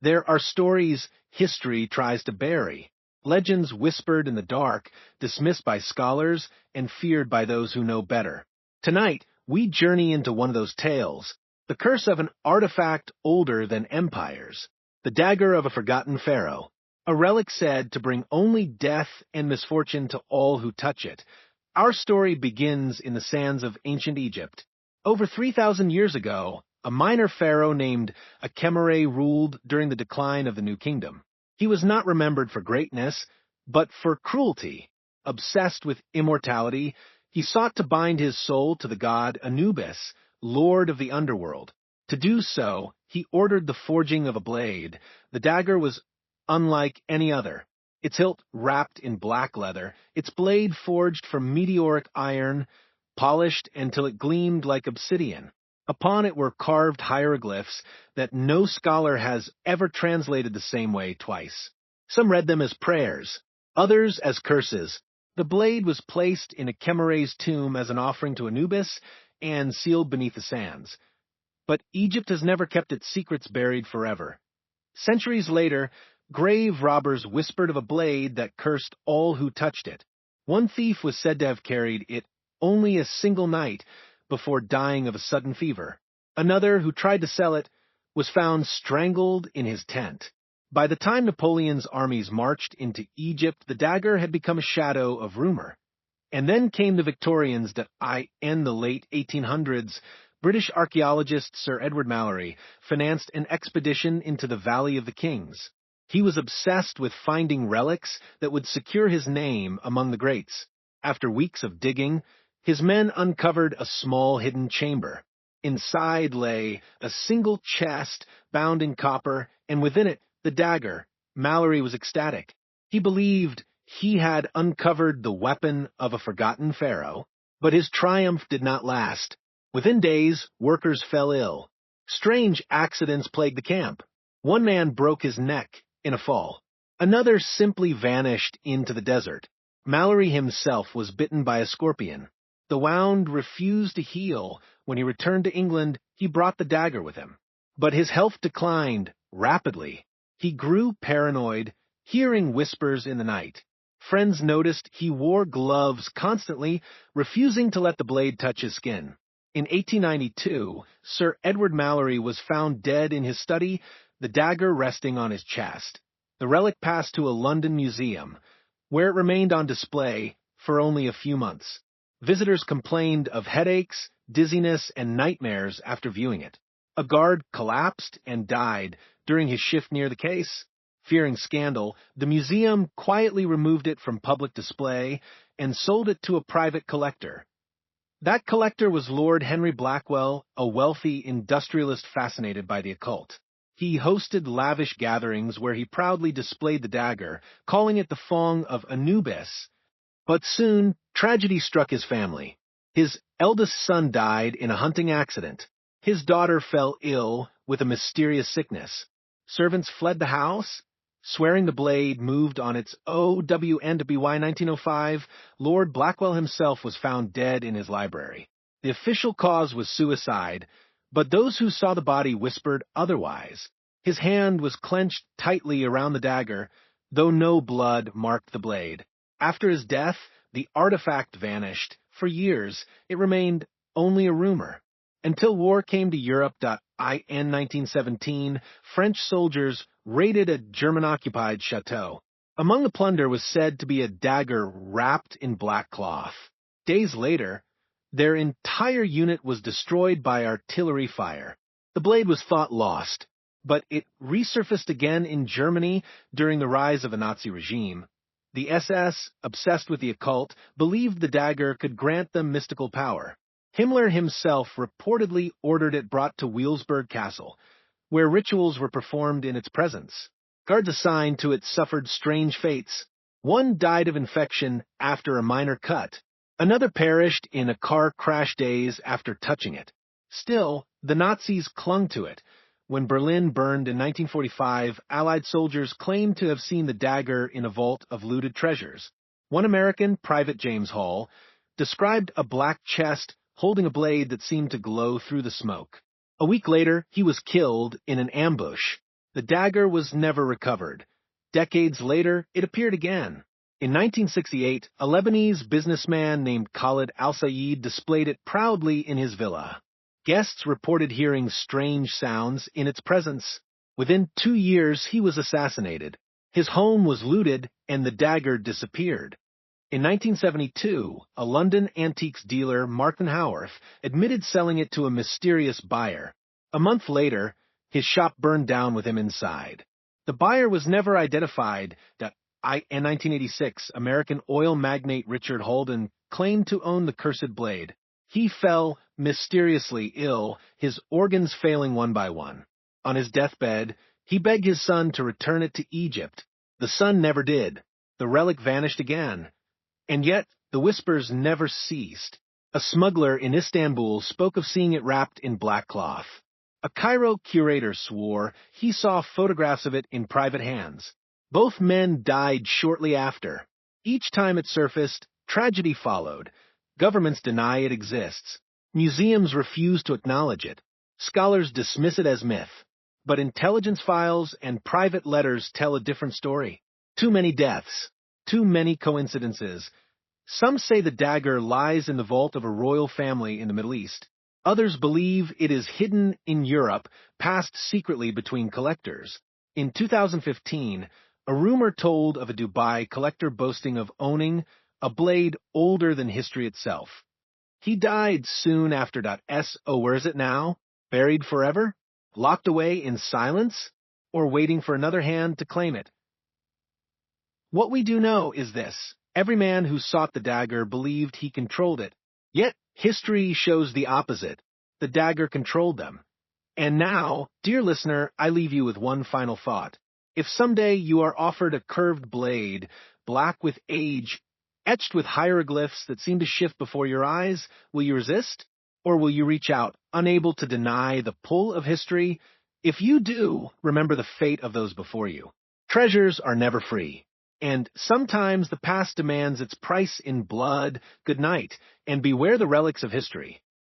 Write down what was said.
There are stories history tries to bury, legends whispered in the dark, dismissed by scholars, and feared by those who know better. Tonight, we journey into one of those tales, the curse of an artifact older than empires, the dagger of a forgotten pharaoh, a relic said to bring only death and misfortune to all who touch it. Our story begins in the sands of ancient Egypt. Over 3,000 years ago, a minor pharaoh named Akhemre ruled during the decline of the New Kingdom. He was not remembered for greatness, but for cruelty. Obsessed with immortality, he sought to bind his soul to the god Anubis, lord of the underworld. To do so, he ordered the forging of a blade. The dagger was unlike any other. Its hilt wrapped in black leather, its blade forged from meteoric iron, polished until it gleamed like obsidian. Upon it were carved hieroglyphs that no scholar has ever translated the same way twice. Some read them as prayers, others as curses. The blade was placed in Akhemre's tomb as an offering to Anubis and sealed beneath the sands. But Egypt has never kept its secrets buried forever. Centuries later, grave robbers whispered of a blade that cursed all who touched it. One thief was said to have carried it only a single night before dying of a sudden fever. Another, who tried to sell it, was found strangled in his tent. By the time Napoleon's armies marched into Egypt, the dagger had become a shadow of rumor. And then came the Victorians that in the late 1800s, British archaeologist Sir Edward Mallory financed an expedition into the Valley of the Kings. He was obsessed with finding relics that would secure his name among the greats. After weeks of digging, his men uncovered a small hidden chamber. Inside lay a single chest bound in copper, and within it the dagger. Mallory was ecstatic. He believed he had uncovered the weapon of a forgotten pharaoh, but his triumph did not last. Within days, workers fell ill. Strange accidents plagued the camp. One man broke his neck in a fall. Another simply vanished into the desert. Mallory himself was bitten by a scorpion. The wound refused to heal. When he returned to England, he brought the dagger with him. But his health declined rapidly. He grew paranoid, hearing whispers in the night. Friends noticed he wore gloves constantly, refusing to let the blade touch his skin. In 1892, Sir Edward Mallory was found dead in his study, the dagger resting on his chest. The relic passed to a London museum, where it remained on display for only a few months. Visitors complained of headaches, dizziness, and nightmares after viewing it. A guard collapsed and died during his shift near the case. Fearing scandal, the museum quietly removed it from public display and sold it to a private collector. That collector was Lord Henry Blackwell, a wealthy industrialist fascinated by the occult. He hosted lavish gatherings where he proudly displayed the dagger, calling it the Fong of Anubis. But soon, tragedy struck his family. His eldest son died in a hunting accident. His daughter fell ill with a mysterious sickness. Servants fled the house. Swearing the blade moved on its OWNWY 1905, Lord Blackwell himself was found dead in his library. The official cause was suicide, but those who saw the body whispered otherwise. His hand was clenched tightly around the dagger, though no blood marked the blade. After his death, the artifact vanished. For years, it remained only a rumor. Until war came to Europe. In 1917, French soldiers raided a German-occupied chateau. Among the plunder was said to be a dagger wrapped in black cloth. Days later, their entire unit was destroyed by artillery fire. The blade was thought lost, but it resurfaced again in Germany during the rise of the Nazi regime. The SS, obsessed with the occult, believed the dagger could grant them mystical power. Himmler himself reportedly ordered it brought to Wilsberg Castle, where rituals were performed in its presence. Guards assigned to it suffered strange fates. One died of infection after a minor cut. Another perished in a car crash days after touching it. Still, the Nazis clung to it. When Berlin burned in 1945, Allied soldiers claimed to have seen the dagger in a vault of looted treasures. One American, Private James Hall, described a black chest holding a blade that seemed to glow through the smoke. A week later, he was killed in an ambush. The dagger was never recovered. Decades later, it appeared again. In 1968, a Lebanese businessman named Khalid al-Sayed displayed it proudly in his villa. Guests reported hearing strange sounds in its presence. Within 2 years, he was assassinated. His home was looted, and the dagger disappeared. In 1972, a London antiques dealer, Martin Howarth, admitted selling it to a mysterious buyer. A month later, his shop burned down with him inside. The buyer was never identified. In 1986, American oil magnate Richard Holden claimed to own the cursed blade. He fell mysteriously ill, his organs failing one by one. On his deathbed, he begged his son to return it to Egypt. The son never did. The relic vanished again. And yet, the whispers never ceased. A smuggler in Istanbul spoke of seeing it wrapped in black cloth. A Cairo curator swore he saw photographs of it in private hands. Both men died shortly after. Each time it surfaced, tragedy followed. Governments deny it exists. Museums refuse to acknowledge it. Scholars dismiss it as myth. But intelligence files and private letters tell a different story. Too many deaths. Too many coincidences. Some say the dagger lies in the vault of a royal family in the Middle East. Others believe it is hidden in Europe, passed secretly between collectors. In 2015, a rumor told of a Dubai collector boasting of owning a blade older than history itself. He died soon after. Where is it now? Buried forever? Locked away in silence? Or waiting for another hand to claim it? What we do know is this. Every man who sought the dagger believed he controlled it. Yet, history shows the opposite. The dagger controlled them. And now, dear listener, I leave you with one final thought. If someday you are offered a curved blade, black with age, etched with hieroglyphs that seem to shift before your eyes, will you resist? Or will you reach out, unable to deny the pull of history? If you do, remember the fate of those before you. Treasures are never free. And sometimes the past demands its price in blood. Good night, and beware the relics of history.